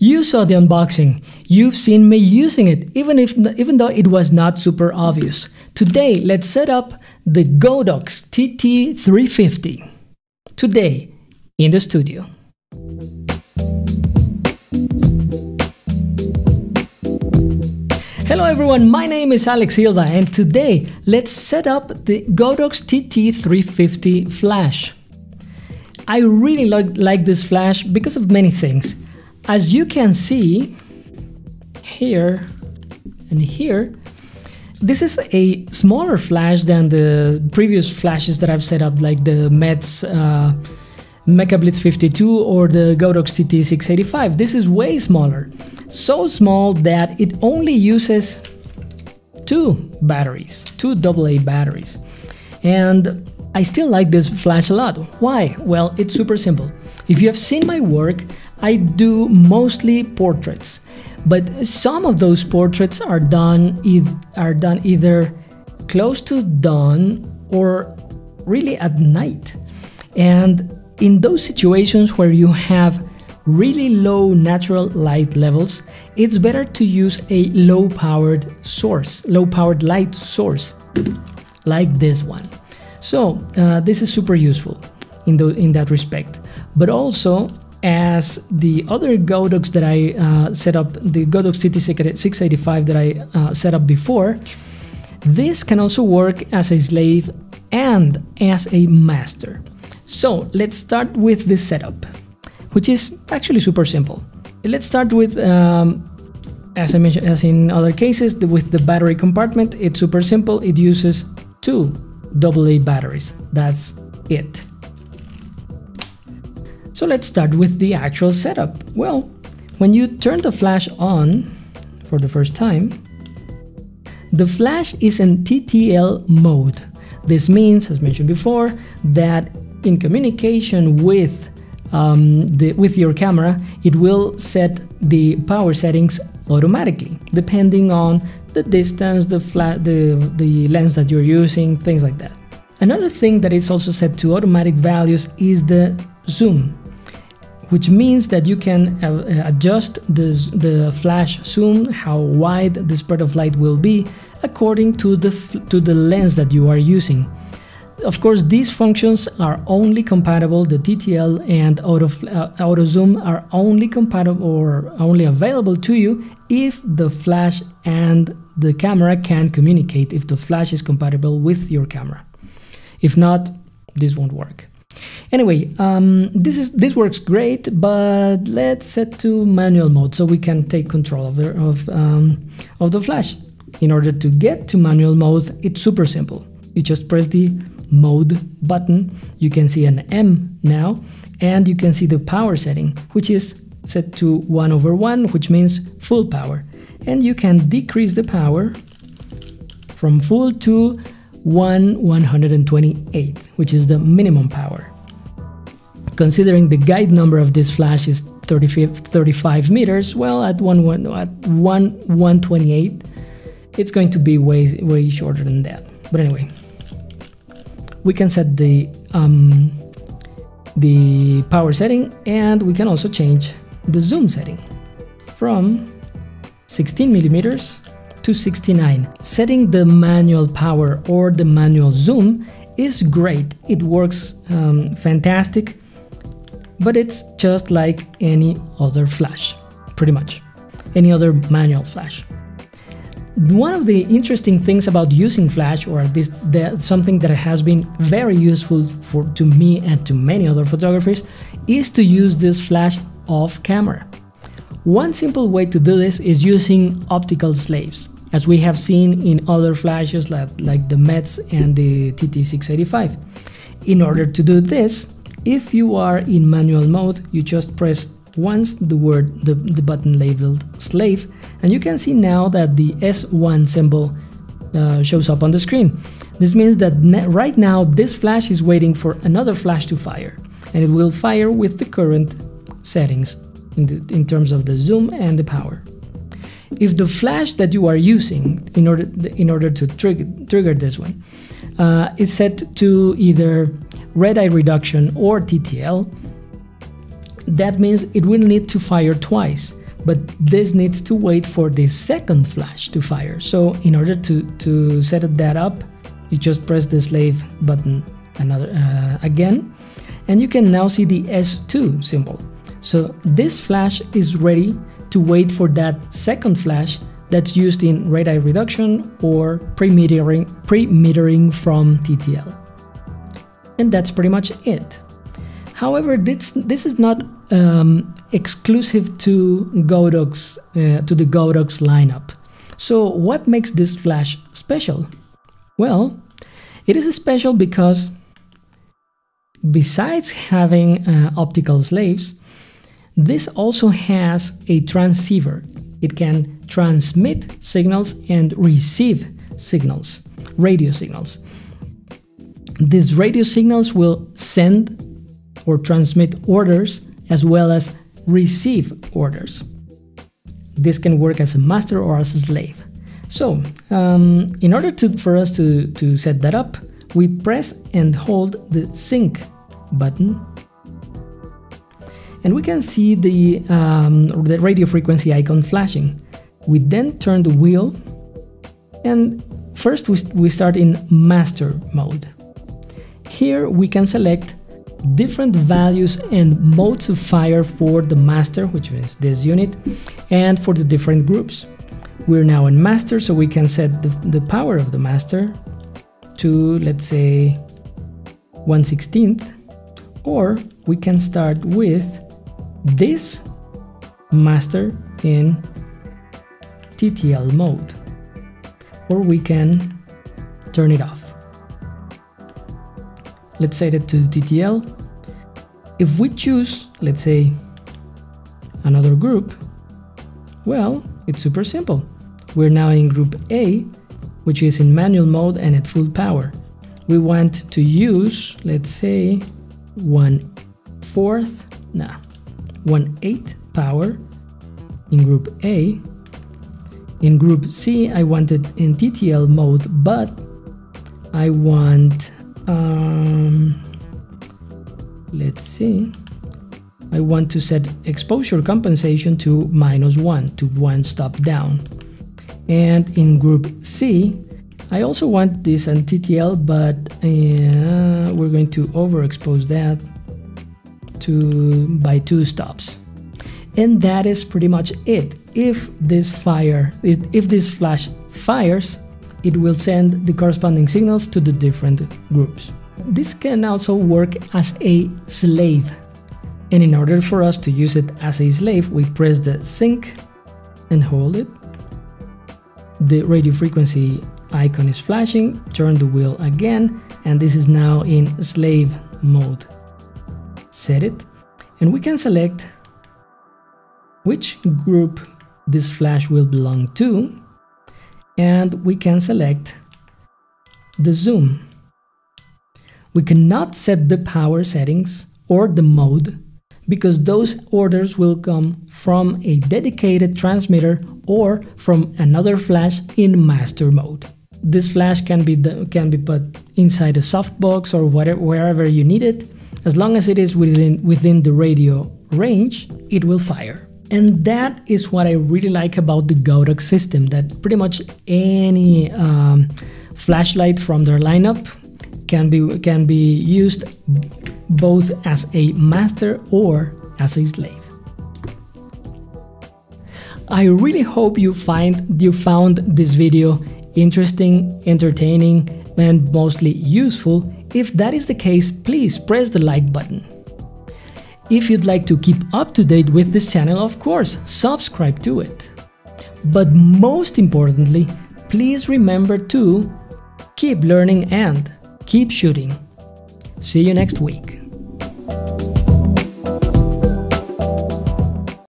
You saw the unboxing. You've seen me using it, even though it was not super obvious. Today, let's set up the Godox TT350. Today, in the studio. Hello everyone, my name is Alex Silva, and today let's set up the Godox TT350 flash. I really like this flash because of many things. As you can see here and here, this is a smaller flash than the previous flashes that I've set up, like the Metz Mecha Blitz 52 or the Godox TT685. This is way smaller, so small that it only uses two AA batteries, and I still like this flash a lot. Why? Well, it's super simple. If you have seen my work, I do mostly portraits, but some of those portraits are done either close to dawn or really at night. And in those situations where you have really low natural light levels, it's better to use a low-powered light source, like this one. So this is super useful in that respect. But also, as the other Godox that I set up, the Godox TT685 that I set up before, this can also work as a slave and as a master. So let's start with this setup, which is actually super simple. Let's start with, as I mentioned, as in other cases, with the battery compartment. It's super simple. It uses two AA batteries. That's it. So let's start with the actual setup. Well, when you turn the flash on for the first time, the flash is in TTL mode. This means, as mentioned before, that in communication with your camera, it will set the power settings automatically, depending on the distance, the lens that you're using, things like that. Another thing that is also set to automatic values is the zoom, which means that you can adjust the flash zoom, how wide the spread of light will be, according to the lens that you are using. Of course, these functions are only compatible, the TTL and auto zoom are only compatible or only available to you if the flash and the camera can communicate, if the flash is compatible with your camera. If not, this won't work. Anyway, this works great, but let's set to manual mode so we can take control of the flash. In order to get to manual mode, it's super simple. You just press the mode button. You can see an M now, and you can see the power setting, which is set to 1/1, which means full power. And you can decrease the power from full to 1/128, which is the minimum power. Considering the guide number of this flash is 35 meters, well, at 1/128, it's going to be way shorter than that. But anyway, we can set the power setting, and we can also change the zoom setting from 16 millimeters to 69. Setting the manual power or the manual zoom is great. It works fantastic, but it's just like any other flash, pretty much any other manual flash. One of the interesting things about using flash, or something that has been very useful to me and to many other photographers, is to use this flash off camera. One simple way to do this is using optical slaves, as we have seen in other flashes like the Metz and the TT685. In order to do this, if you are in manual mode, you just press once the button labeled slave, and you can see now that the S1 symbol shows up on the screen. This means that right now this flash is waiting for another flash to fire, and it will fire with the current settings in terms of the zoom and the power. If the flash that you are using in order to trigger this one is set to either red eye reduction or TTL, that means it will need to fire twice. but this needs to wait for the second flash to fire. So in order to set that up, you just press the slave button again, and you can now see the S2 symbol. So this flash is ready to wait for that second flash that's used in red eye reduction or pre-metering from TTL. And that's pretty much it. However, this is not exclusive to Godox, to the Godox lineup. So what makes this flash special? Well, it is special because besides having optical slaves, this also has a transceiver. It can transmit signals and receive signals, radio signals. These radio signals will send or transmit orders as well as receive orders. This can work as a master or as a slave. So, in order for us to set that up, we press and hold the sync button, and we can see the radio frequency icon flashing. We then turn the wheel, and first we start in master mode. Here we can select different values and modes of fire for the master, which is this unit, and for the different groups. We're now in master, so we can set the power of the master to, let's say, 1/16, or we can start with this master in TTL mode, or we can turn it off. Let's set it to TTL. If we choose, let's say, another group, well, it's super simple. We're now in group A, which is in manual mode and at full power. We want to use, let's say, 1/8 power in group A. In group C, I want it in TTL mode, but I want, let's see, I want to set exposure compensation to -1, to 1 stop down. And in group C, I also want this on TTL, but we're going to overexpose that by 2 stops. And that is pretty much it. If this flash fires, it will send the corresponding signals to the different groups. This can also work as a slave. And in order for us to use it as a slave, we press the sync and hold it. The radio frequency icon is flashing, turn the wheel again, and this is now in slave mode. Set it, and we can select which group this flash will belong to, and we can select the zoom. We cannot set the power settings or the mode, because those orders will come from a dedicated transmitter or from another flash in master mode. This flash can be put inside a softbox or wherever you need it. As long as it is within the radio range, it will fire. And that is what I really like about the Godox system, that pretty much any flashlight from their lineup can be used both as a master or as a slave. I really hope you found this video interesting, entertaining, and mostly useful. If that is the case, please press the like button. If you'd like to keep up to date with this channel, of course, subscribe to it. But most importantly, please remember to keep learning and keep shooting. See you next week.